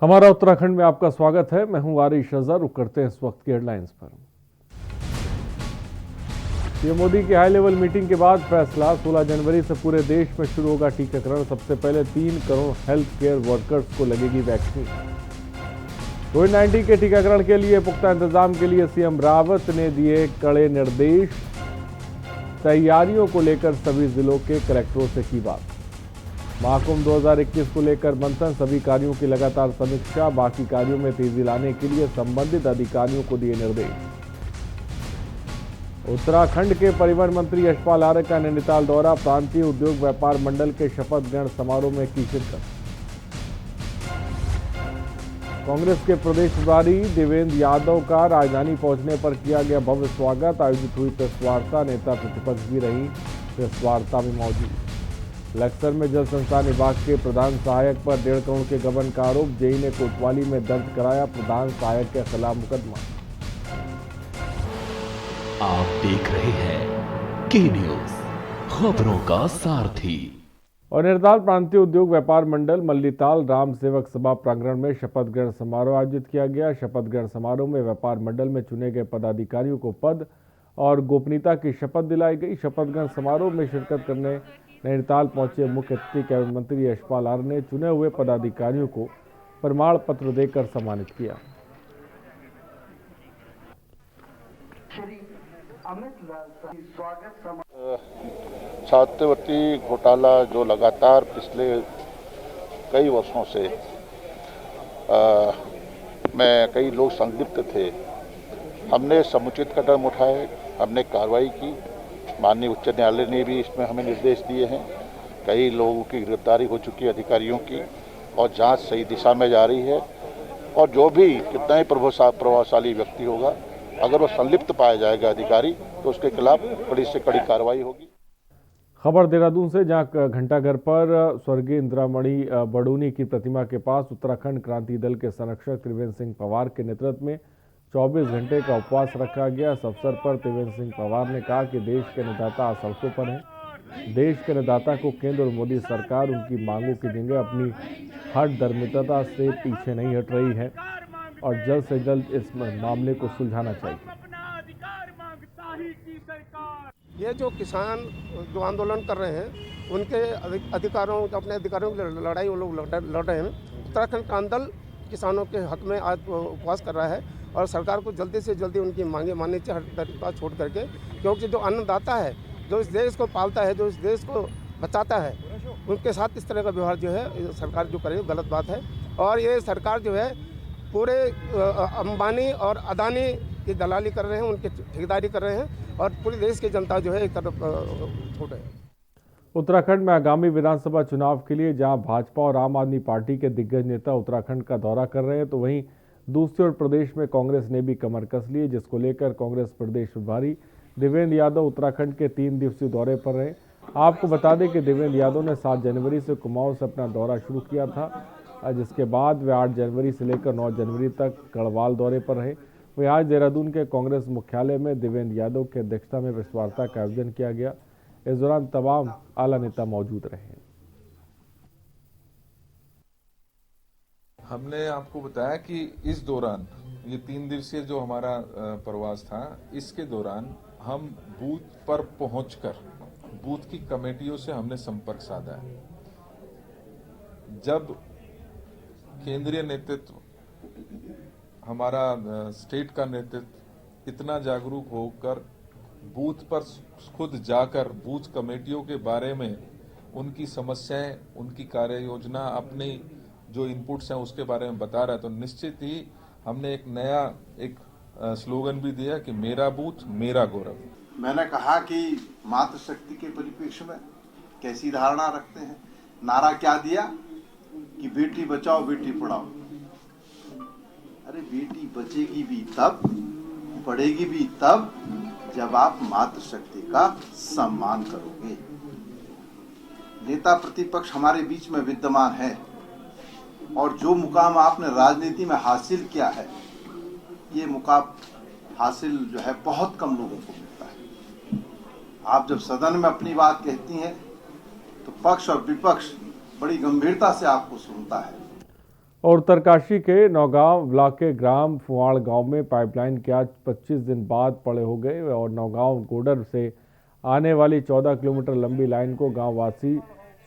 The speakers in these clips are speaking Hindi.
हमारा उत्तराखंड में आपका स्वागत है। मैं हूं वारिश अजहर। रुक करते हैं इस वक्त की हेडलाइंस पर। पीएम मोदी की हाई लेवल मीटिंग के बाद फैसला, 16 जनवरी से पूरे देश में शुरू होगा टीकाकरण। सबसे पहले 3 करोड़ हेल्थ केयर वर्कर्स को लगेगी वैक्सीन। कोविड-19 के टीकाकरण के लिए पुख्ता इंतजाम के लिए सीएम रावत ने दिए कड़े निर्देश। तैयारियों को लेकर सभी जिलों के कलेक्टरों से की बात। महाकुंभ 2021 को लेकर मंथन, सभी कार्यों की लगातार समीक्षा। बाकी कार्यों में तेजी लाने के लिए संबंधित अधिकारियों को दिए निर्देश। उत्तराखंड के परिवहन मंत्री यशपाल आर्य का नैनीताल दौरा, प्रांतीय उद्योग व्यापार मंडल के शपथ ग्रहण समारोह में की शिरकत। कांग्रेस के प्रदेश प्रभारी देवेंद्र यादव का राजधानी पहुंचने पर किया गया भव्य स्वागत। आयोजित हुई प्रेस वार्ता, नेता प्रतिपक्ष भी रही प्रेस वार्ता में मौजूद। लक्सर में जल संसाधन विभाग के प्रधान सहायक पर 1.5 करोड़ के गबन का आरोप, जेई ने कोतवाली में दर्ज कराया प्रधान सहायक के खिलाफ मुकदमा। आप देख रहे हैं के न्यूज, खबरों का सारथी। और नैनीताल प्रांतीय उद्योग व्यापार मंडल मल्लीताल राम सेवक सभा प्रांगण में शपथ ग्रहण समारोह आयोजित किया गया। शपथ ग्रहण समारोह में व्यापार मंडल में चुने गए पदाधिकारियों को पद और गोपनीयता की शपथ दिलाई गई। शपथ ग्रहण समारोह में शिरकत करने नैनीताल पहुंचे मुख्य अतिथि कैबिनेट मंत्री यशपाल आर्य ने चुने हुए पदाधिकारियों को प्रमाण पत्र देकर सम्मानित किया। छात्रवृत्ति घोटाला जो लगातार पिछले कई वर्षों से में कई लोग संलिप्त थे, हमने समुचित कदम उठाए, हमने कार्रवाई की। माननीय उच्च न्यायालय ने भी इसमें हमें निर्देश दिए हैं। कई लोगों की गिरफ्तारी हो चुकी है अधिकारियों की, और जांच सही दिशा में जा रही है। और जो भी कितना ही प्रभावशाली व्यक्ति होगा, अगर वो संलिप्त पाया जाएगा अधिकारी, तो उसके खिलाफ कड़ी से कड़ी कार्रवाई होगी। खबर देहरादून से, जहां घंटाघर पर स्वर्गीय इंदिरामणि बडूनी की प्रतिमा के पास उत्तराखंड क्रांति दल के संरक्षक त्रिवेंद्र सिंह पवार के नेतृत्व में 24 घंटे का उपवास रखा गया। इस अवसर पर त्रिवेंद्र सिंह पवार ने कहा कि देश के अन्नदाता आज सड़कों पर हैं। देश के अन्नदाता को केंद्र और मोदी सरकार उनकी मांगों की जगह अपनी हठ धर्मिता से पीछे नहीं हट रही है और जल्द से जल्द इस मामले को सुलझाना चाहिए। ये जो किसान जो आंदोलन कर रहे हैं, उनके अधिकारों, अपने अधिकारों की लड़ाई वो लोग लड़ रहे हैं। उत्तराखंड क्रांति दल किसानों के हक में आज उपवास कर रहा है और सरकार को जल्दी से जल्दी उनकी मांगे माननी चाहिए, हर तरीका छोड़ करके। क्योंकि जो अन्नदाता है, जो इस देश को पालता है, जो इस देश को बचाता है, उनके साथ इस तरह का व्यवहार जो है सरकार जो करे गलत बात है। और ये सरकार जो है पूरे अंबानी और अदानी की दलाली कर रहे हैं, उनकी ठेकेदारी कर रहे हैं और पूरे देश की जनता जो है एक तरफ छोड़ रहे हैं। उत्तराखंड में आगामी विधानसभा चुनाव के लिए जहां भाजपा और आम आदमी पार्टी के दिग्गज नेता उत्तराखंड का दौरा कर रहे हैं, तो वहीं दूसरी ओर प्रदेश में कांग्रेस ने भी कमर कस ली, जिसको लेकर कांग्रेस प्रदेश प्रभारी देवेंद्र यादव उत्तराखंड के 3 दिवसीय दौरे पर रहे। आपको बता दें कि देवेंद्र यादव ने 7 जनवरी से कुमाऊं से अपना दौरा शुरू किया था, जिसके बाद वे 8 जनवरी से लेकर 9 जनवरी तक गढ़वाल दौरे पर रहे। वहीं आज देहरादून के कांग्रेस मुख्यालय में देवेंद्र यादव की अध्यक्षता में प्रेस वार्ता का आयोजन किया गया। इस दौरान तमाम आला नेता मौजूद रहे। हमने आपको बताया कि इस दौरान, ये 3 दिवसीय जो हमारा प्रवास था, इसके दौरान हम बूथ पर पहुंचकर बूथ की कमेटियों से हमने संपर्क साधा है। जब केंद्रीय नेतृत्व, हमारा स्टेट का नेतृत्व इतना जागरूक होकर बूथ पर खुद जाकर बूथ कमेटियों के बारे में उनकी समस्याएं, उनकी कार्य योजना, अपनी जो इनपुट्स हैं उसके बारे में बता रहा है, तो निश्चित ही हमने एक नया स्लोगन भी दिया कि मेरा बूथ मेरा गौरव। मैंने कहा कि मातृशक्ति के परिप्रेक्ष्य में कैसी धारणा रखते हैं। नारा क्या दिया कि बेटी बचाओ बेटी पढ़ाओ। अरे बेटी बचेगी भी तब, पढ़ेगी भी तब जब आप मातृशक्ति का सम्मान करोगे। नेता प्रतिपक्ष हमारे बीच में विद्यमान है और जो मुकाम आपने राजनीति में हासिल किया है, ये मुकाम हासिल जो है बहुत कम लोगों को मिलता है। आप जब सदन में अपनी बात कहती हैं तो पक्ष और विपक्ष बड़ी गंभीरता से आपको सुनता है। और उत्तरकाशी के नौगांव ब्लॉक के ग्राम फुआड़ गांव में पाइपलाइन के आज 25 दिन बाद पड़े हो गए और नौगांव गोडर से आने वाली 14 किलोमीटर लंबी लाइन को गांववासी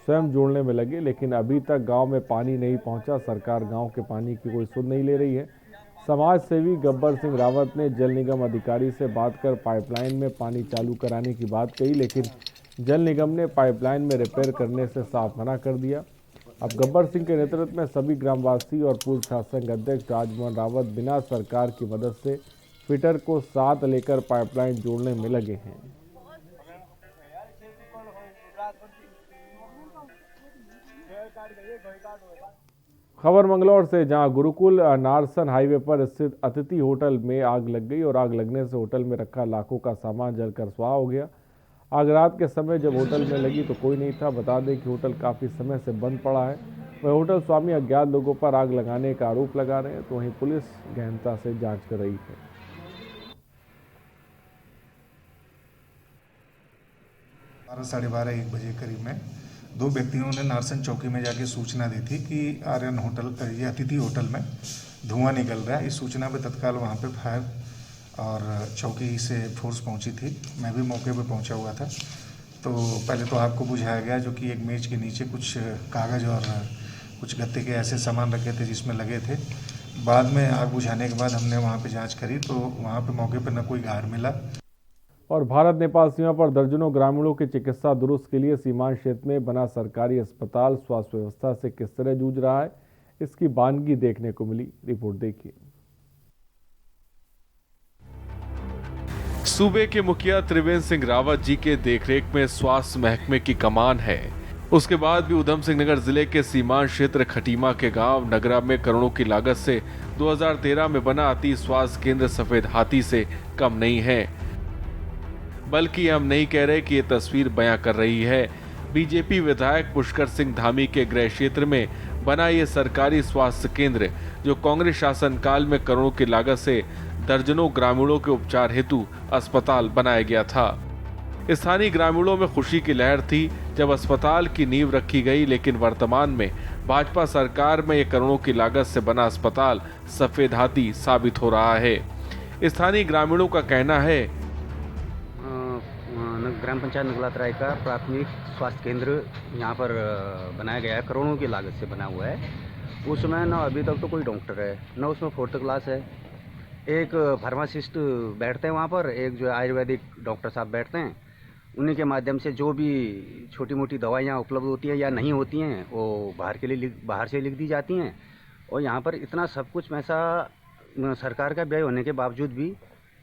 स्वयं जोड़ने में लगे, लेकिन अभी तक गांव में पानी नहीं पहुंचा। सरकार गांव के पानी की कोई सुध नहीं ले रही है। समाज सेवी गब्बर सिंह रावत ने जल निगम अधिकारी से बात कर पाइपलाइन में पानी चालू कराने की बात कही, लेकिन जल निगम ने पाइपलाइन में रिपेयर करने से साफ मना कर दिया। अब गब्बर सिंह के नेतृत्व में सभी ग्रामवासी और पूर्व शासन अध्यक्ष राजमोहन रावत बिना सरकार की मदद से फिटर को साथ लेकर पाइपलाइन जोड़ने में लगे हैं। खबर मंगलौर से, जहां गुरुकुल नारसन हाईवे पर स्थित अतिथि होटल में आग लग गई और आग लगने से होटल में रखा लाखों का सामान जलकर स्वाह हो गया। आग रात के समय जब होटल में लगी तो कोई नहीं था। बता दें कि होटल काफी समय से बंद पड़ा है। वह होटल स्वामी अज्ञात लोगों पर आग लगाने का आरोप लगा रहे हैं, तो वहीं पुलिस गहनता से जांच कर रही है। 12:30-1 बजे करीब में 2 व्यक्तियों ने नारसन चौकी में जाके सूचना दी थी कि आर्यन होटल, ये अतिथि होटल में धुआं निकल रहा है। इस सूचना पे तत्काल वहाँ पे फायर और चौकी से फोर्स पहुँची थी। मैं भी मौके पे पहुँचा हुआ था। तो पहले तो आग को बुझाया गया, जो कि एक मेज के नीचे कुछ कागज़ और कुछ गत्ते के ऐसे सामान रखे थे जिसमें लगे थे। बाद में आग बुझाने के बाद हमने वहाँ पे जाँच करी तो वहाँ पे मौके पर न कोई घायल मिला। और भारत नेपाल सीमा पर दर्जनों ग्रामीणों की चिकित्सा दुरुस्त के लिए सीमांत क्षेत्र में बना सरकारी अस्पताल स्वास्थ्य व्यवस्था से किस तरह जूझ रहा है, इसकी बानगी देखने को मिली। रिपोर्ट देखिए। सूबे के मुखिया त्रिवेंद्र सिंह रावत जी के देखरेख में स्वास्थ्य महकमे की कमान है। उसके बाद भी उधम सिंह नगर जिले के सीमांत क्षेत्र खटीमा के गांव नगरा में करोड़ों की लागत से 2013 में बना अति स्वास्थ्य केंद्र सफेद हाथी से कम नहीं है। बल्कि हम नहीं कह रहे कि ये तस्वीर बयां कर रही है। बीजेपी विधायक पुष्कर सिंह धामी के गृह क्षेत्र में बना ये सरकारी स्वास्थ्य केंद्र, जो कांग्रेस शासनकाल में करोड़ों की लागत से दर्जनों ग्रामीणों के उपचार हेतु अस्पताल बनाया गया था। स्थानीय ग्रामीणों में खुशी की लहर थी जब अस्पताल की नींव रखी गई, लेकिन वर्तमान में भाजपा सरकार में ये करोड़ों की लागत से बना अस्पताल सफेद हाथी साबित हो रहा है। स्थानीय ग्रामीणों का कहना है, ग्राम पंचायत नगलातराय का प्राथमिक स्वास्थ्य केंद्र यहाँ पर बनाया गया है, करोड़ों की लागत से बना हुआ है। उसमें ना अभी तक तो कोई डॉक्टर है, ना उसमें 4th क्लास है। एक फार्मासिस्ट बैठते हैं वहाँ पर, एक जो आयुर्वेदिक डॉक्टर साहब बैठते हैं। उन्हीं के माध्यम से जो भी छोटी मोटी दवाइयाँ उपलब्ध होती हैं या नहीं होती हैं वो बाहर से लिख दी जाती हैं। और यहाँ पर इतना सब कुछ पैसा सरकार का व्यय होने के बावजूद भी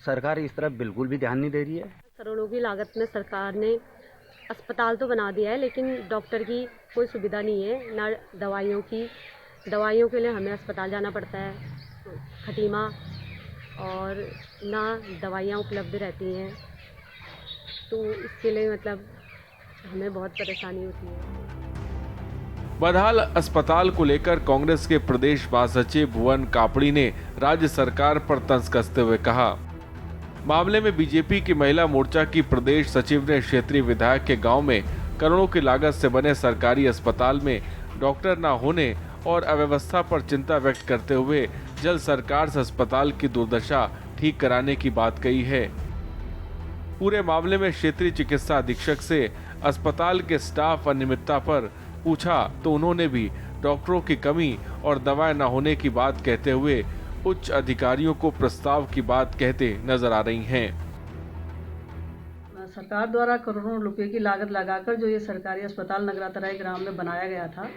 सरकार इस तरफ बिल्कुल भी ध्यान नहीं दे रही है। करोड़ों की लागत में सरकार ने अस्पताल तो बना दिया है, लेकिन डॉक्टर की कोई सुविधा नहीं है, ना दवाइयों के लिए हमें अस्पताल जाना पड़ता है खटीमा, और ना दवाइयाँ उपलब्ध रहती हैं। तो इसके लिए मतलब हमें बहुत परेशानी होती है। बहरहाल अस्पताल को लेकर कांग्रेस के प्रदेश महासचिव भुवन कापड़ी ने राज्य सरकार पर तंज कसते हुए कहा, मामले में बीजेपी की महिला मोर्चा की प्रदेश सचिव ने क्षेत्रीय विधायक के गांव में करोड़ों की लागत से बने सरकारी अस्पताल में डॉक्टर न होने और अव्यवस्था पर चिंता व्यक्त करते हुए जल्द सरकार से अस्पताल की दुर्दशा ठीक कराने की बात कही है। पूरे मामले में क्षेत्रीय चिकित्सा अधीक्षक से अस्पताल के स्टाफ अनियमितता पर पूछा तो उन्होंने भी डॉक्टरों की कमी और दवाएं न होने की बात कहते हुए उच्च अधिकारियों को प्रस्ताव की बात कहते नजर आ रही हैं। सरकार द्वारा करोड़ों रुपए की लागत लगाकर जो ये सरकारी अस्पताल नगरातराई ग्राम में बनाया गया था,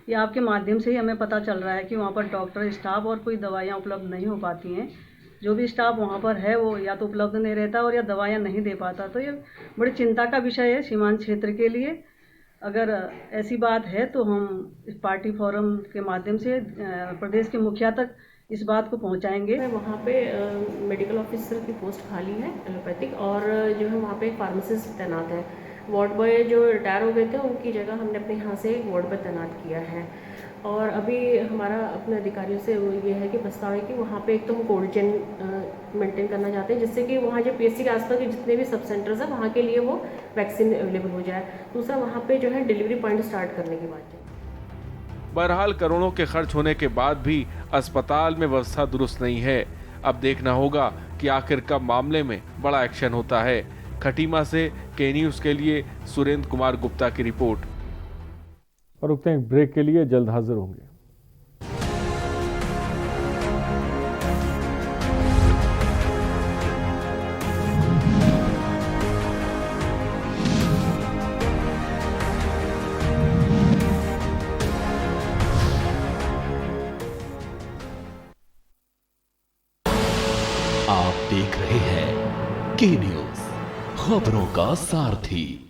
ये आपके माध्यम से ही हमें पता चल रहा है कि वहाँ पर डॉक्टर, स्टाफ और कोई दवाइयाँ उपलब्ध नहीं हो पाती हैं। जो भी स्टाफ वहाँ पर है वो या तो उपलब्ध नहीं रहता और या दवाइयाँ नहीं दे पाता। तो ये बड़ी चिंता का विषय है सीमांत क्षेत्र के लिए। अगर ऐसी बात है तो हम इस पार्टी फोरम के माध्यम से प्रदेश के मुखिया तक इस बात को पहुंचाएंगे। वहाँ पे मेडिकल ऑफिसर की पोस्ट खाली है एलोपैथिक, और जो है वहाँ पे एक फार्मासिस्ट तैनात है। वार्ड बॉय जो रिटायर हो गए थे उनकी जगह हमने अपने यहाँ से वार्ड बॉय तैनात किया है। और अभी हमारा अपने अधिकारियों से ये है कि प्रस्ताव है कि वहाँ पे एक तो हम कोल्ड चेन मेंटेन करना चाहते हैं, जिससे कि वहाँ जो पीएचसी के आसपास के जितने भी सब सेंटर्स हैं वहाँ के लिए वो वैक्सीन अवेलेबल हो जाए। दूसरा, वहाँ पे जो है डिलीवरी पॉइंट स्टार्ट करने की बात है। बहरहाल करोड़ों के खर्च होने के बाद भी अस्पताल में व्यवस्था दुरुस्त नहीं है। अब देखना होगा कि आखिर कब मामले में बड़ा एक्शन होता है। खटीमा से के न्यूज़ के लिए सुरेंद्र कुमार गुप्ता की रिपोर्ट। और रुकते हैं ब्रेक के लिए, जल्द हाजिर होंगे। आप देख रहे हैं के न्यूज़, खबरों का सारथी।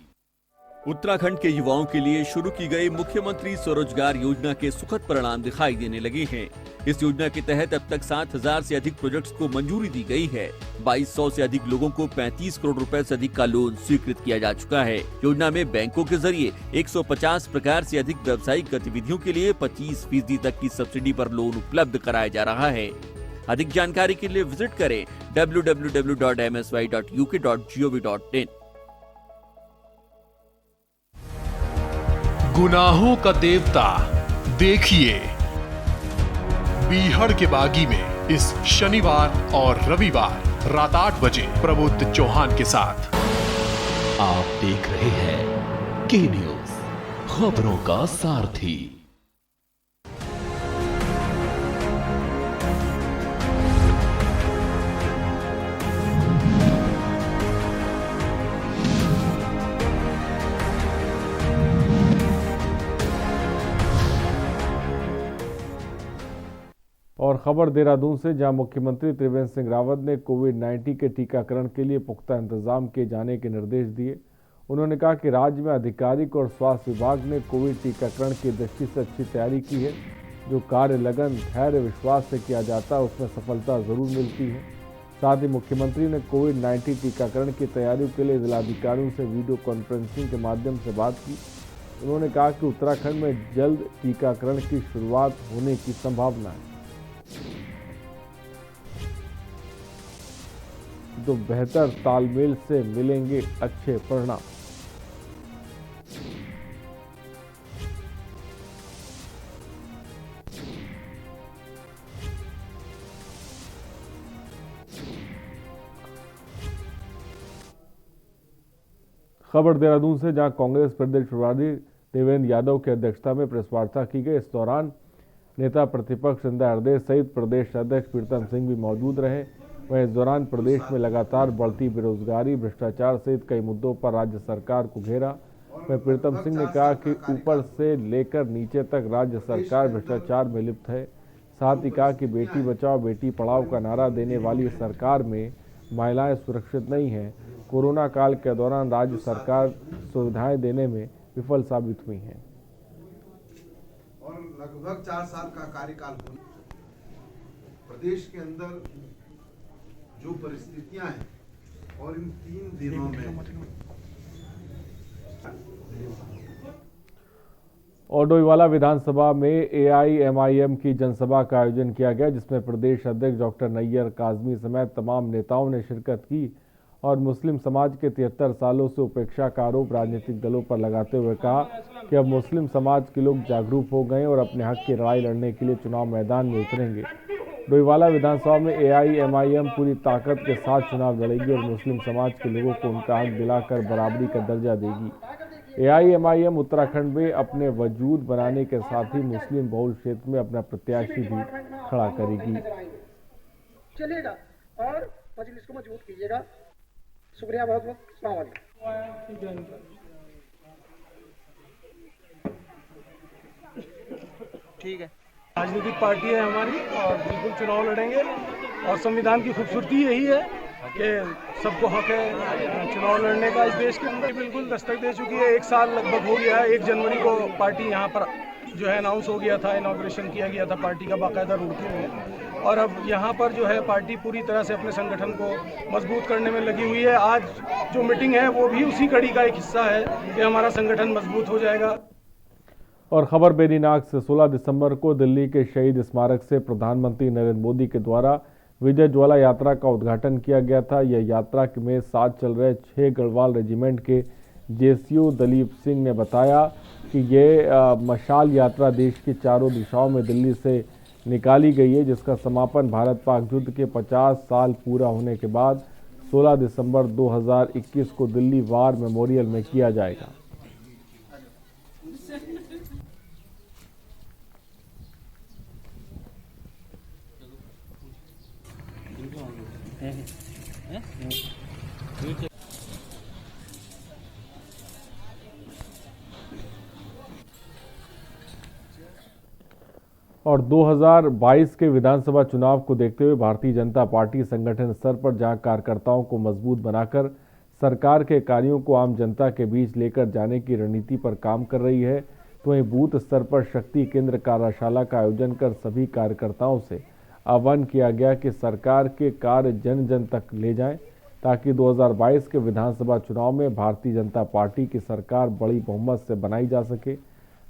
उत्तराखंड के युवाओं के लिए शुरू की गई मुख्यमंत्री स्वरोजगार योजना के सुखद परिणाम दिखाई देने लगे हैं। इस योजना के तहत अब तक 7,000 से अधिक प्रोजेक्ट्स को मंजूरी दी गई है। 2,200 से अधिक लोगों को 35 करोड़ रुपए से अधिक का लोन स्वीकृत किया जा चुका है। योजना में बैंकों के जरिए 150 प्रकार से अधिक व्यावसायिक गतिविधियों के लिए 25% तक की सब्सिडी पर लोन उपलब्ध कराया जा रहा है। अधिक जानकारी के लिए विजिट करें www.msy.uk.gov.in। गुनाहों का देवता देखिए बीहड़ के बागी में इस शनिवार और रविवार रात 8 बजे प्रबुद्ध चौहान के साथ। आप देख रहे हैं के न्यूज़, खबरों का सारथी। और खबर देहरादून से, जहां मुख्यमंत्री त्रिवेंद्र सिंह रावत ने कोविड-19 के टीकाकरण के लिए पुख्ता इंतजाम किए जाने के निर्देश दिए। उन्होंने कहा कि राज्य में आधिकारिक और स्वास्थ्य विभाग ने कोविड टीकाकरण की दृष्टि से अच्छी तैयारी की है। जो कार्य लगन, धैर्य, विश्वास से किया जाता है उसमें सफलता जरूर मिलती है। साथ ही मुख्यमंत्री ने कोविड-19 टीकाकरण की तैयारियों के लिए जिलाधिकारियों से वीडियो कॉन्फ्रेंसिंग के माध्यम से बात की। उन्होंने कहा कि उत्तराखंड में जल्द टीकाकरण की शुरुआत होने की संभावना है, तो बेहतर तालमेल से मिलेंगे अच्छे परिणाम। खबर देहरादून से, जहां कांग्रेस प्रदेश प्रभारी देवेंद्र यादव की अध्यक्षता में प्रेस वार्ता की गई। इस दौरान नेता प्रतिपक्ष इंदिरा हृदय सहित प्रदेश अध्यक्ष प्रीतम सिंह भी मौजूद रहे। वहीं इस दौरान प्रदेश में लगातार बढ़ती बेरोजगारी, भ्रष्टाचार सहित कई मुद्दों पर राज्य सरकार को घेरा। वहीं प्रीतम सिंह ने कहा कि ऊपर से लेकर नीचे तक राज्य सरकार भ्रष्टाचार में लिप्त है। साथ ही कहा कि बेटी बचाओ बेटी पढ़ाओ का नारा देने वाली सरकार में महिलाएं सुरक्षित नहीं हैं। कोरोना काल के दौरान राज्य सरकार सुविधाएं देने में विफल साबित हुई है। और लगभग 4 साल का कार्यकाल प्रदेश के अंदर जो परिस्थितियां हैं और इन 3 दिनों में और डोईवाला विधानसभा में एआईएमआईएम की जनसभा का आयोजन किया गया, जिसमें प्रदेश अध्यक्ष डॉक्टर नैयर काजमी समेत तमाम नेताओं ने शिरकत की और मुस्लिम समाज के 73 सालों से उपेक्षा का आरोप राजनीतिक दलों पर लगाते हुए कहा कि अब मुस्लिम समाज के लोग जागरूक हो गए और अपने हक की लड़ाई लड़ने के लिए चुनाव मैदान में उतरेंगे। डोईवाला विधानसभा में एआईएमआईएम पूरी ताकत के साथ चुनाव लड़ेगी और मुस्लिम समाज के लोगों को उनका हक दिलाकर बराबरी का दर्जा देगी। एआईएमआईएम उत्तराखंड में अपने वजूद बनाने के साथ ही मुस्लिम बहुल क्षेत्र में अपना प्रत्याशी भी खड़ा करेगी। चलेगा और मजलिस को मजबूत कीजिएगा। शुक्रिया बहुत बहुत। अस्सलाम वालेकुम। ठीक है, राजनीतिक पार्टी है हमारी और बिल्कुल चुनाव लड़ेंगे और संविधान की खूबसूरती यही है कि सबको हक है चुनाव लड़ने का। इस देश के अंदर बिल्कुल दस्तक दे चुकी है। 1 साल लगभग हो गया है। 1 जनवरी को पार्टी यहाँ पर जो है अनाउंस हो गया था, इनॉग्रेशन किया गया था पार्टी का बाकायदा रुड़की में। और अब यहाँ पर जो है पार्टी पूरी तरह से अपने संगठन को मजबूत करने में लगी हुई है। आज जो मीटिंग है वो भी उसी कड़ी का एक हिस्सा है कि हमारा संगठन मजबूत हो जाएगा। और खबर बेनीनाग से, 16 दिसंबर को दिल्ली के शहीद स्मारक से प्रधानमंत्री नरेंद्र मोदी के द्वारा विजय ज्वाला यात्रा का उद्घाटन किया गया था। यह यात्रा में साथ चल रहे 6 गढ़वाल रेजिमेंट के जेसीओ दलीप सिंह ने बताया कि ये मशाल यात्रा देश की चारों दिशाओं में दिल्ली से निकाली गई है, जिसका समापन भारत पाक युद्ध के 50 साल पूरा होने के बाद 16 दिसंबर 2021 को दिल्ली वार मेमोरियल में किया जाएगा। और 2022 के विधानसभा चुनाव को देखते हुए भारतीय जनता पार्टी संगठन स्तर पर जहां कार्यकर्ताओं को मजबूत बनाकर सरकार के कार्यों को आम जनता के बीच लेकर जाने की रणनीति पर काम कर रही है, तो वहीं बूथ स्तर पर शक्ति केंद्र कार्यशाला का आयोजन कर सभी कार्यकर्ताओं से आह्वान किया गया कि सरकार के कार्य जन जन तक ले जाएं, ताकि 2022 के विधानसभा चुनाव में भारतीय जनता पार्टी की सरकार बड़ी बहुमत से बनाई जा सके।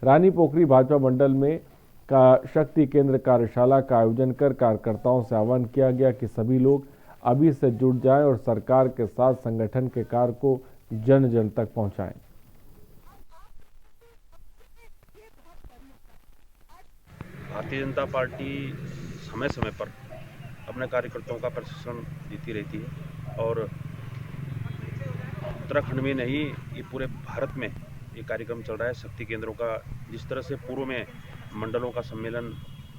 रानी पोखरी भाजपा मंडल में का शक्ति केंद्र कार्यशाला का आयोजन कर कार्यकर्ताओं से आह्वान किया गया कि सभी लोग अभी से जुट जाएं और सरकार के साथ संगठन के कार्य को जन जन तक पहुंचाएं। भारतीय जनता पार्टी समय समय पर अपने कार्यकर्ताओं का प्रशिक्षण देती रहती है और उत्तराखंड में नहीं, ये पूरे भारत में ये कार्यक्रम चल रहा है शक्ति केंद्रों का। जिस तरह से पूर्व में मंडलों का सम्मेलन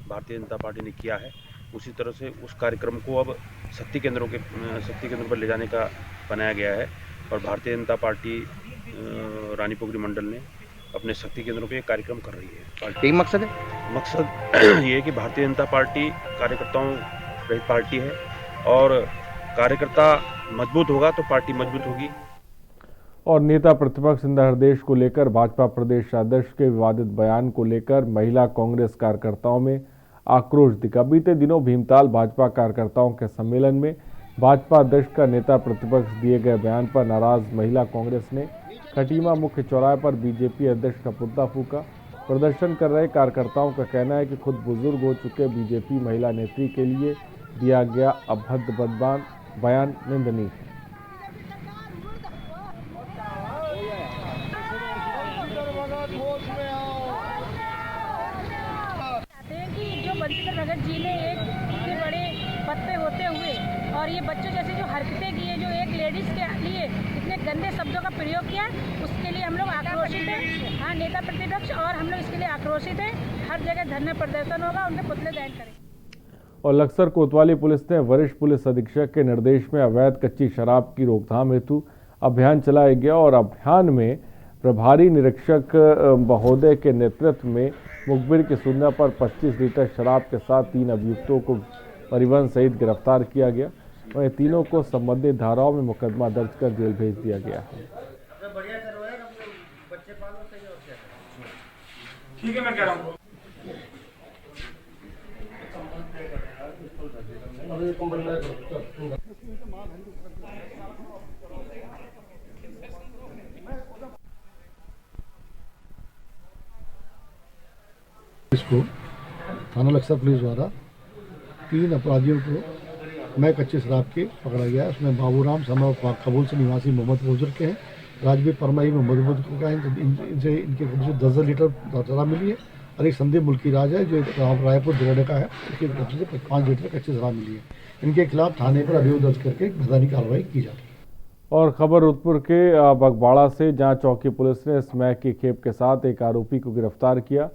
भारतीय जनता पार्टी ने किया है, उसी तरह से उस कार्यक्रम को अब शक्ति केंद्रों पर ले जाने का बनाया गया है। और भारतीय जनता पार्टी रानी पोखरी मंडल ने अपने शक्ति केंद्रों पे कार्यक्रम कर रही है। यही मकसद है? मकसद ये है कि भारतीय जनता पार्टी कार्यकर्ताओं रहित पार्टी है और कार्यकर्ता मजबूत होगा तो पार्टी मजबूत होगी। और नेता प्रतिपक्ष इंदिरा हृदयेश को लेकर भाजपा प्रदेश अध्यक्ष के विवादित बयान को लेकर महिला कांग्रेस कार्यकर्ताओं में आक्रोश दिखा। बीते दिनों भीमताल भाजपा कार्यकर्ताओं के सम्मेलन में भाजपा अध्यक्ष का नेता प्रतिपक्ष दिए गए बयान पर नाराज महिला कांग्रेस ने खटीमा मुख्य चौराहे पर बीजेपी अध्यक्ष का पुतला फूका। प्रदर्शन कर रहे कार्यकर्ताओं का कहना है कि खुद बुजुर्ग हो चुके बीजेपी महिला नेत्री के लिए दिया गया अभद्र बयान निंदनीय है। भगत जी ने एक इतने बड़े पद पे होते हुए और ये बच्चों जैसे जो हरकतें की है, जो एक लेडीज के लिए इतने गंदे शब्दों का प्रयोग किया, उसके लिए हम लोग आक्रोशित हैं। हाँ, नेता प्रतिपक्ष और हम लोग इसके लिए आक्रोशित हैं। हर जगह धरना प्रदर्शन होगा, उनके पुतले दहन करेंगे। और लक्सर कोतवाली पुलिस ने वरिष्ठ पुलिस अधीक्षक के निर्देश में अवैध कच्ची शराब की रोकथाम हेतु अभियान चलाया गया और अभियान में प्रभारी निरीक्षक महोदय के नेतृत्व में मुखबिर की सूचना पर 25 लीटर शराब के साथ 3 अभियुक्तों को परिवहन सहित गिरफ्तार किया गया। वहीं तीनों को संबंधित धाराओं में मुकदमा दर्ज कर जेल भेज दिया गया है। ठीक है, मैं कह रहा हूँ इसको थाना लक्सर पुलिस द्वारा 3 अपराधियों को मैं कच्चे शराब के पकड़ा गया। उसमें बाबूराम समय कबूल से निवासी मोहम्मद बुजुर्ग के हैं, राजवीर परमाई मोहम्मद बुजुर्ग का है। इनसे इनके कब्जे से 10 लीटर शराब मिली है और एक संदीप मुल्की राज है जो रायपुर दिराड़े का है, उसके कब्जे से 5 लीटर कच्ची शराब मिली है। इनके खिलाफ थाने पर अभियोग दर्ज करके मैदानी कार्रवाई की जाती है। और खबर रुद्रपुर के बगबाड़ा से, जहां चौकी पुलिस ने स्मैक की खेप के साथ एक आरोपी को गिरफ्तार किया।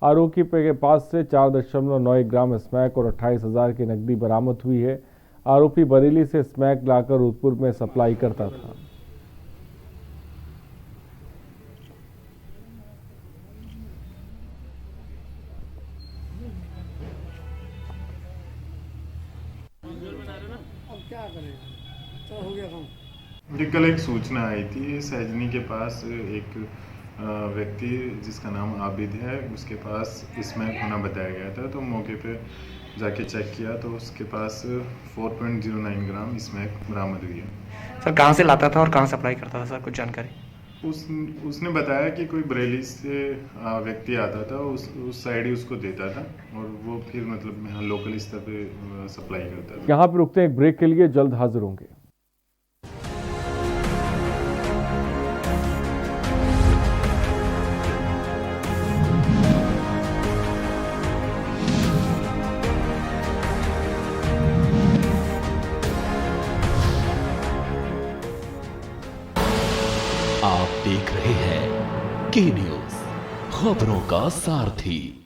आरोपी के पास से 4.91 ग्राम स्मैक और 28,000 की नकदी बरामद हुई है। आरोपी बरेली से स्मैक लाकर रुद्रपुर में सप्लाई करता था। मुझे कल एक सूचना आई थी, सहजनी के पास एक व्यक्ति जिसका नाम आबिद है, उसके पास स्मैक होना बताया गया था। तो मौके पे जाके चेक किया तो उसके पास 4.09 ग्राम स्मैक बरामद हुई है। सर कहाँ से लाता था और कहाँ सप्लाई करता था सर, कुछ जानकारी? उसने बताया कि कोई बरेली से व्यक्ति आता था, उस साइड ही उसको देता था और वो फिर मतलब यहाँ लोकल स्तर पे सप्लाई करता था। यहाँ पे रुकते हैं एक ब्रेक के लिए, जल्द हाजिर होंगे। आप देख रहे हैं के न्यूज, खबरों का सारथी।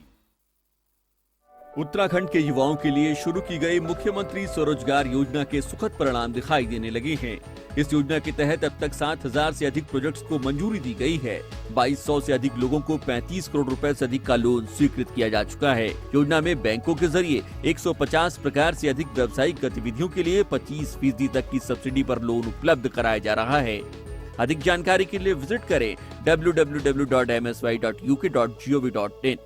उत्तराखंड के युवाओं के लिए शुरू की गई मुख्यमंत्री स्वरोजगार योजना के सुखद परिणाम दिखाई देने लगे हैं। इस योजना के तहत अब तक 7,000 से अधिक प्रोजेक्ट्स को मंजूरी दी गई है। 2,200 से अधिक लोगों को 35 करोड़ रुपए से अधिक का लोन स्वीकृत किया जा चुका है। योजना में बैंकों के जरिए 150 प्रकार से अधिक व्यावसायिक गतिविधियों के लिए 25% तक की सब्सिडी पर लोन उपलब्ध कराया जा रहा है। अधिक जानकारी के लिए विजिट करें www.msy.uk.gov.in।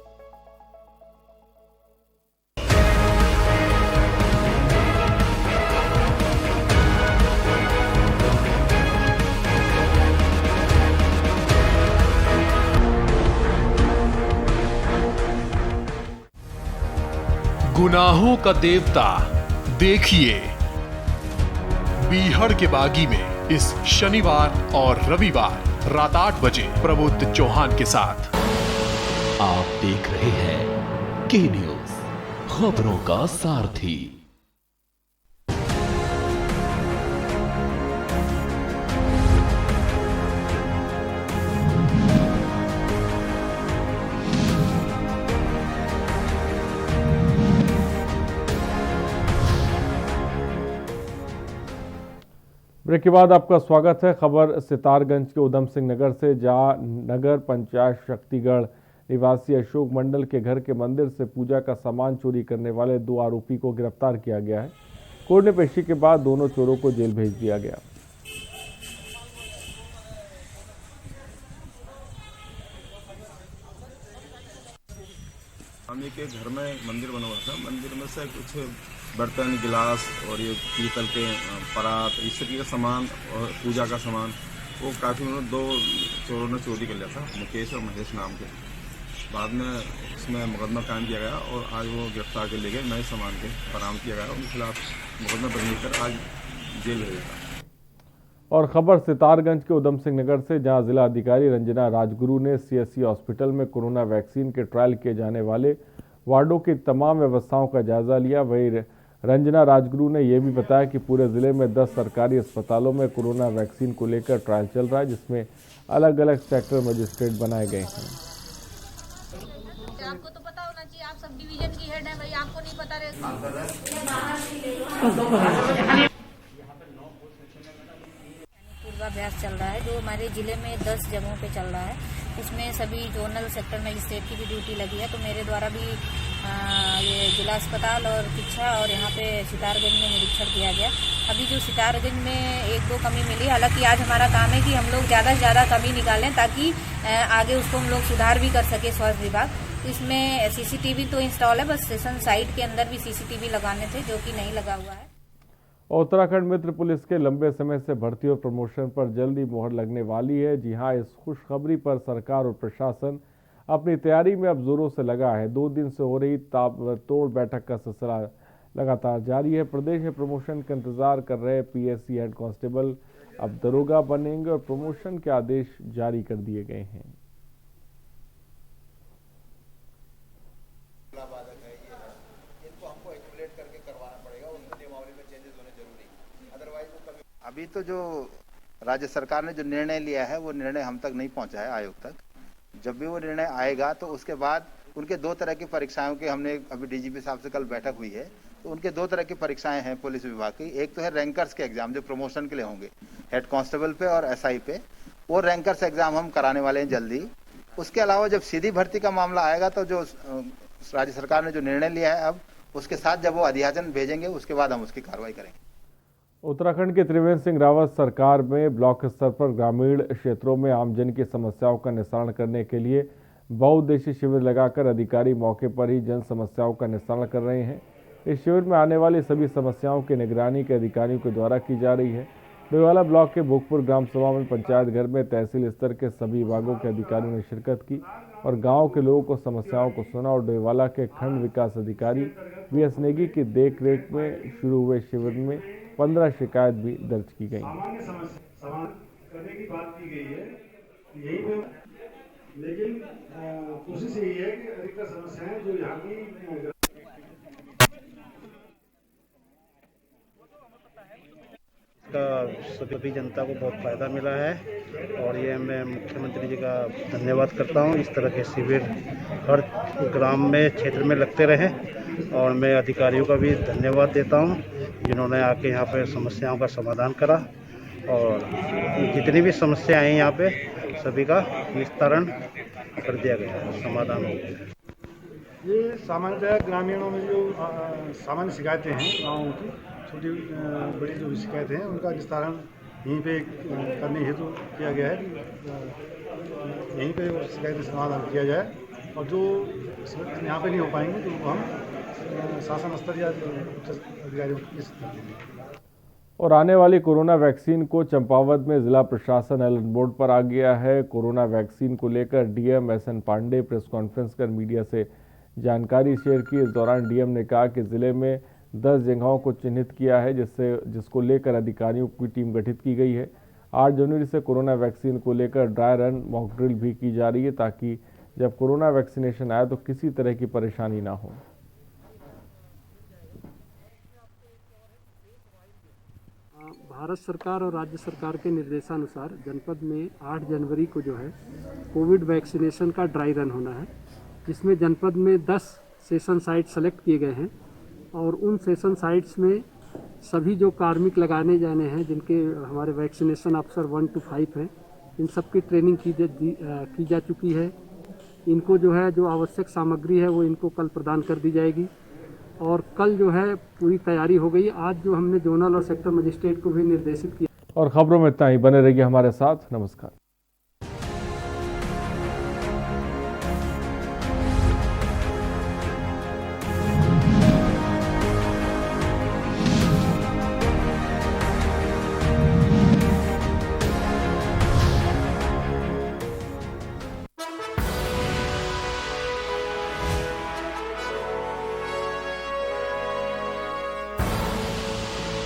गुनाहों का देवता देखिए बीहड़ के बागी में इस शनिवार और रविवार रात 8 बजे प्रबुद्ध चौहान के साथ। आप देख रहे हैं के न्यूज, खबरों का सारथी। ब्रेक के बाद आपका स्वागत है। खबर सितारगंज के उधम सिंह नगर से, जहां नगर पंचायत शक्तिगढ़ निवासी अशोक मंडल के घर के मंदिर से पूजा का सामान चोरी करने वाले 2 आरोपी को गिरफ्तार किया गया है। कोर्ट ने पेशी के बाद दोनों चोरों को जेल भेज दिया गया। स्वामी के घर में मंदिर बना हुआ था। मंदिर में से कुछ बर्तन, गिलास और ये पीतल के परात, इस तरीके का सामान और पूजा का सामान वो काफ़ी 2 चोरों ने चोरी कर लिया था, मुकेश और महेश नाम के। बाद में उसमें मुकदमा कायम किया गया और आज वो गिरफ्तार कर लिए गए। नए सामान के बरामद किया गया, उनके खिलाफ मुकदमा दर्ज कर आज जेल भेजा गया। और खबर सितारगंज के उधम सिंह नगर से, जहां जिला अधिकारी रंजना राजगुरु ने सीएससी हॉस्पिटल में कोरोना वैक्सीन के ट्रायल किए जाने वाले वार्डों की तमाम व्यवस्थाओं का जायजा लिया। वहीं रंजना राजगुरु ने यह भी बताया कि पूरे जिले में 10 सरकारी अस्पतालों में कोरोना वैक्सीन को लेकर ट्रायल चल रहा है, जिसमें अलग अलग सेक्टर मजिस्ट्रेट बनाए गए हैं। आपको तो पता होना चाहिए, आप सब डिवीजन की हेड हैं भाई, आपको नहीं पता रहेगा। पूर्वाभ्यास चल रहा है जो हमारे जिले में 10 जगहों पे चल रहा है। इसमें सभी जोनल सेक्टर मजिस्ट्रेट की भी ड्यूटी लगी है, तो मेरे द्वारा भी ये जिला अस्पताल और किच्छा और यहाँ पे सितारगंज में निरीक्षण किया गया। अभी जो सितारगंज में 1-2 कमी मिली, हालांकि आज हमारा काम है कि हम लोग ज़्यादा से ज़्यादा कमी निकालें ताकि आगे उसको हम लोग सुधार भी कर सके स्वास्थ्य विभाग। इसमें सीसीटीवी तो इंस्टॉल है, बस सेशन साइट के अंदर भी सीसीटीवी लगाने थे जो कि नहीं लगा हुआ है। उत्तराखंड मित्र पुलिस के लंबे समय से भर्ती और प्रमोशन पर जल्दी मोहर लगने वाली है। जी हां, इस खुशखबरी पर सरकार और प्रशासन अपनी तैयारी में अब जोरों से लगा है। 2 दिन से हो रही ताबड़तोड़ बैठक का सिलसिला लगातार जारी है। प्रदेश में प्रमोशन का इंतजार कर रहे पीएससी हेड कांस्टेबल अब दरोगा बनेंगे और प्रमोशन के आदेश जारी कर दिए गए हैं। अभी तो जो राज्य सरकार ने जो निर्णय लिया है वो निर्णय हम तक नहीं पहुंचा है, आयोग तक। जब भी वो निर्णय आएगा तो उसके बाद उनके 2 तरह की परीक्षाओं की हमने अभी डीजीपी साहब से कल बैठक हुई है, तो उनके 2 तरह की परीक्षाएं हैं पुलिस विभाग की। एक तो है रैंकर्स के एग्जाम जो प्रमोशन के लिए होंगे, हेड कांस्टेबल पे और एसआई पे। वो रैंकर्स एग्जाम हम कराने वाले हैं जल्दी। उसके अलावा जब सीधी भर्ती का मामला आएगा तो जो राज्य सरकार ने जो निर्णय लिया है अब उसके साथ जब वो अध्याचन भेजेंगे उसके बाद हम उसकी कार्रवाई करेंगे। उत्तराखंड के त्रिवेंद्र सिंह रावत सरकार में ब्लॉक स्तर पर ग्रामीण क्षेत्रों में आमजन की समस्याओं का निस्तारण करने के लिए बहुउद्देशीय शिविर लगाकर अधिकारी मौके पर ही जन समस्याओं का निस्तारण कर रहे हैं। इस शिविर में आने वाली सभी समस्याओं की निगरानी के अधिकारियों के द्वारा की जा रही है। डोईवाला ब्लॉक के भोगपुर ग्राम सभा में पंचायत घर में तहसील स्तर के सभी विभागों के अधिकारियों ने शिरकत की और गांव के लोगों को समस्याओं को सुना और डोईवाला के खंड विकास अधिकारी वीएस नेगी की देखरेख में शुरू हुए शिविर में 15 शिकायत भी दर्ज की गई। करने की बात की गई है यही पे, लेकिन कोशिश यही है कि अधिकतर समस्याएं जो यहाँ की का सभी जनता को बहुत फ़ायदा मिला है और ये मैं मुख्यमंत्री जी का धन्यवाद करता हूँ। इस तरह के शिविर हर ग्राम में क्षेत्र में लगते रहें और मैं अधिकारियों का भी धन्यवाद देता हूँ जिन्होंने आके यहाँ पे समस्याओं का समाधान करा और जितनी भी समस्या आई यहाँ पे सभी का निस्तारण कर दिया गया, समाधान हो गया। ये सामान्यतः ग्रामीणों में जो सामान्य शिकायतें हैं गाँवों की छोटी बड़ी जो शिकायतें हैं उनका निस्तारण यहीं पे करने हेतु किया गया है कि यहीं पे शिकायत समाधान किया जाए और जो यहाँ पे नहीं हो पाएंगे तो हम शासन स्तर या अधिकारियों की स्तर देंगे। और आने वाली कोरोना वैक्सीन को चंपावत में जिला प्रशासन अलर्ट मोड पर आ गया है। कोरोना वैक्सीन को लेकर DM SN Pandey press conference कर मीडिया से जानकारी शेयर की। इस दौरान डीएम ने कहा कि जिले में 10 जगहों को चिन्हित किया है जिसको लेकर अधिकारियों की टीम गठित की गई है। 8 जनवरी से कोरोना वैक्सीन को लेकर ड्राई रन मॉक ड्रिल भी की जा रही है ताकि जब कोरोना वैक्सीनेशन आए तो किसी तरह की परेशानी ना हो। भारत सरकार और राज्य सरकार के निर्देशानुसार जनपद में 8 जनवरी को जो है कोविड वैक्सीनेशन का ड्राई रन होना है, जिसमें जनपद में 10 सेशन साइट सेलेक्ट किए गए हैं और उन सेशन साइट्स में सभी जो कार्मिक लगाने जाने हैं जिनके हमारे वैक्सीनेशन अफसर 1 to 5 हैं, इन सब की ट्रेनिंग की जा चुकी है। इनको जो है जो आवश्यक सामग्री है वो इनको कल प्रदान कर दी जाएगी और कल जो है पूरी तैयारी हो गई। आज जो हमने जोनल और सेक्टर मजिस्ट्रेट को भी निर्देशित किया। और खबरों में इतना ही, बने रहिए हमारे साथ। नमस्कार।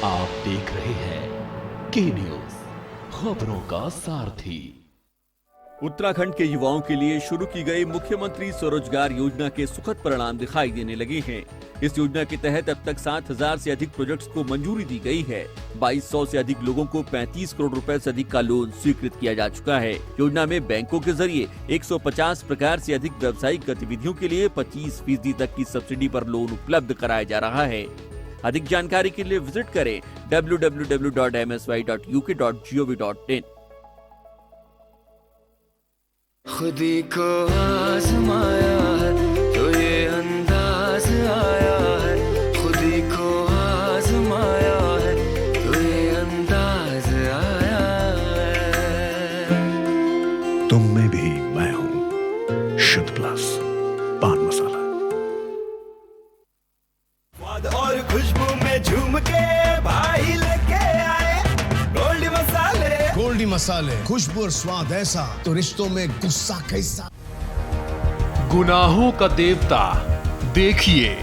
आप देख रहे हैं के न्यूज, खबरों का सारथी। उत्तराखंड के युवाओं के लिए शुरू की गई मुख्यमंत्री स्वरोजगार योजना के सुखद परिणाम दिखाई देने लगे हैं। इस योजना के तहत अब तक 7,000 से अधिक प्रोजेक्ट्स को मंजूरी दी गई है। 2,200 से अधिक लोगों को 35 करोड़ रुपए से अधिक का लोन स्वीकृत किया जा चुका है। योजना में बैंकों के जरिए 150 प्रकार से अधिक व्यावसायिक गतिविधियों के लिए 25% तक की सब्सिडी पर लोन उपलब्ध कराया जा रहा है। अधिक जानकारी के लिए विजिट करें www.msy.uk.gov.in। खुदी को आजमाया है तो ये अंदाज आया है, खुदी को आजमाया है तो ये अंदाज आया है। तुम में भी मैं हूं, शुद्ध प्लस पान मसाला। स्वाद और खुशबू में झूम के भाई लेके आए गोल्डी मसाले। गोल्डी मसाले, खुशबू और स्वाद ऐसा तो रिश्तों में गुस्सा कैसा। गुनाहों का देवता देखिए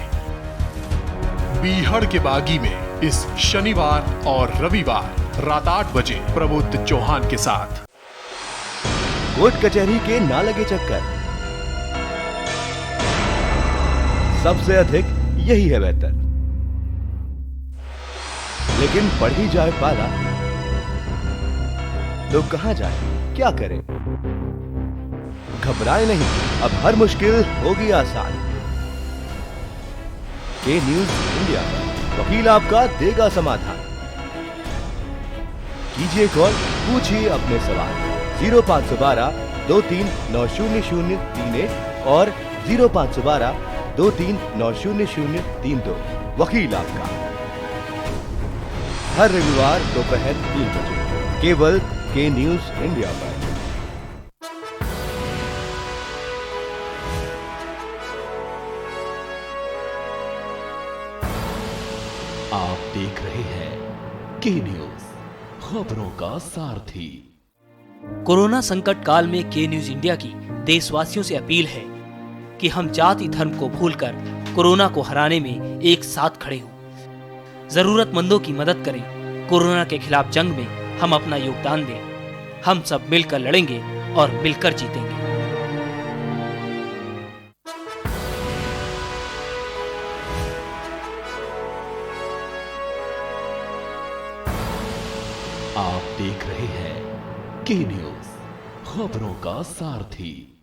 बीहड़ के बागी में इस शनिवार और रविवार रात 8 बजे प्रबुद्ध चौहान के साथ। कोर्ट कचहरी के ना लगे चक्कर, सबसे अधिक यही है बेहतर। लेकिन बढ़ ही जाए पाला तो कहां जाए, क्या करें? घबराए नहीं, अब हर मुश्किल होगी आसान। के न्यूज इंडिया पर वकील आपका देगा समाधान। कीजिए कॉल, पूछिए अपने सवाल 0512-23900031 और 0512-23900032। वकील आपका हर रविवार दोपहर 3 बजे केवल के न्यूज इंडिया पर। आप देख रहे हैं के न्यूज, खबरों का सारथी। कोरोना संकट काल में के न्यूज इंडिया की देशवासियों से अपील है कि हम जाति धर्म को भूलकर कोरोना को हराने में एक साथ खड़े हों। जरूरतमंदों की मदद करें। कोरोना के खिलाफ जंग में हम अपना योगदान दें। हम सब मिलकर लड़ेंगे और मिलकर जीतेंगे। आप देख रहे हैं के न्यूज, खबरों का सारथी।